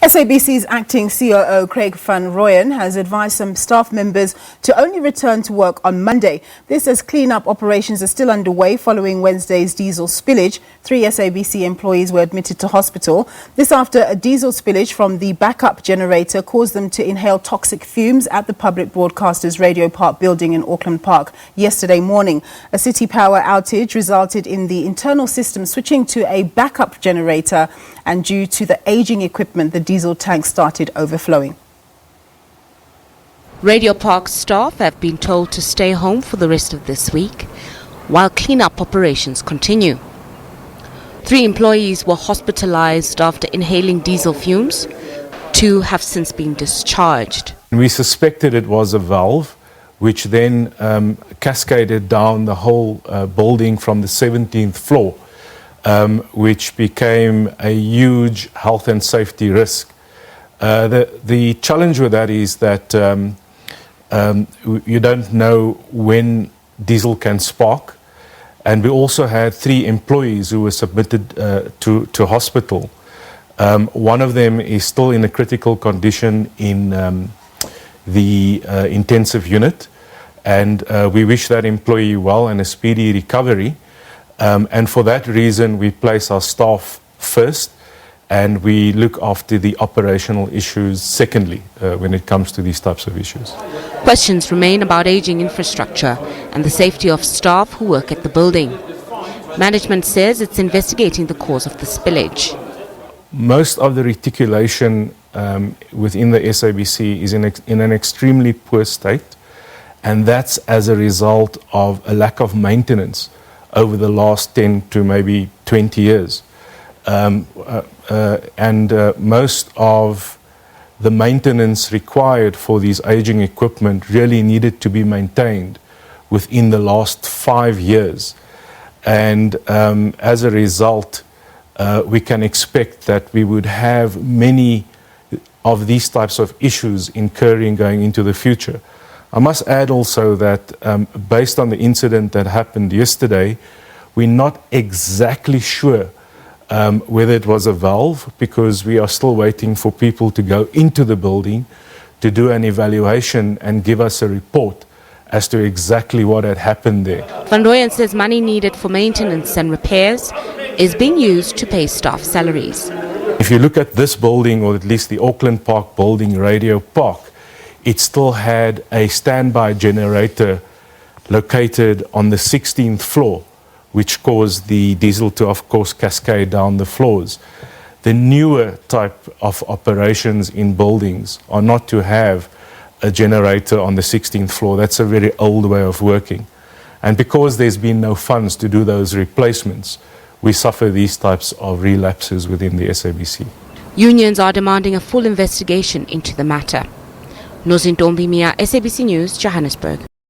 SABC's acting COO Craig van Rooyen has advised some staff members to only return to work on Monday. This as clean-up operations are still underway following Wednesday's diesel spillage. 3 SABC employees were admitted to hospital. This after a diesel spillage from the backup generator caused them to inhale toxic fumes at the public broadcaster's Radio Park building in Auckland Park yesterday morning. A city power outage resulted in the internal system switching to a backup generator, and due to the aging equipment, the diesel tank started overflowing. Radio Park staff have been told to stay home for the rest of this week while clean-up operations continue. 3 employees were hospitalized after inhaling diesel fumes. 2 have since been discharged. We suspected it was a valve, which then cascaded down the whole building from the 17th floor, which became a huge health and safety risk. The challenge with that is that you don't know when diesel can spark, and we also had 3 employees who were submitted to hospital. One of them is still in a critical condition in the intensive unit, and we wish that employee well and a speedy recovery. And for that reason, we place our staff first, and we look after the operational issues secondly when it comes to these types of issues. Questions remain about aging infrastructure and the safety of staff who work at the building. Management says it's investigating the cause of the spillage. Most of the reticulation within the SABC is in an extremely poor state, and that's as a result of a lack of maintenance over the last 10 to maybe 20 years. Most of the maintenance required for these aging equipment really needed to be maintained within the last 5 years. And as a result, we can expect that we would have many of these types of issues incurring going into the future. I must add also that based on the incident that happened yesterday, we're not exactly sure whether it was a valve, because we are still waiting for people to go into the building to do an evaluation and give us a report as to exactly what had happened there. Van Rooyen says money needed for maintenance and repairs is being used to pay staff salaries. If you look at this building, or at least the Auckland Park building, Radio Park, it still had a standby generator located on the 16th floor, which caused the diesel to, of course, cascade down the floors. The newer type of operations in buildings are not to have a generator on the 16th floor. That's a very old way of working. And because there's been no funds to do those replacements, we suffer these types of relapses within the SABC. Unions are demanding a full investigation into the matter. Nozintombi Mia, SABC News, Johannesburg.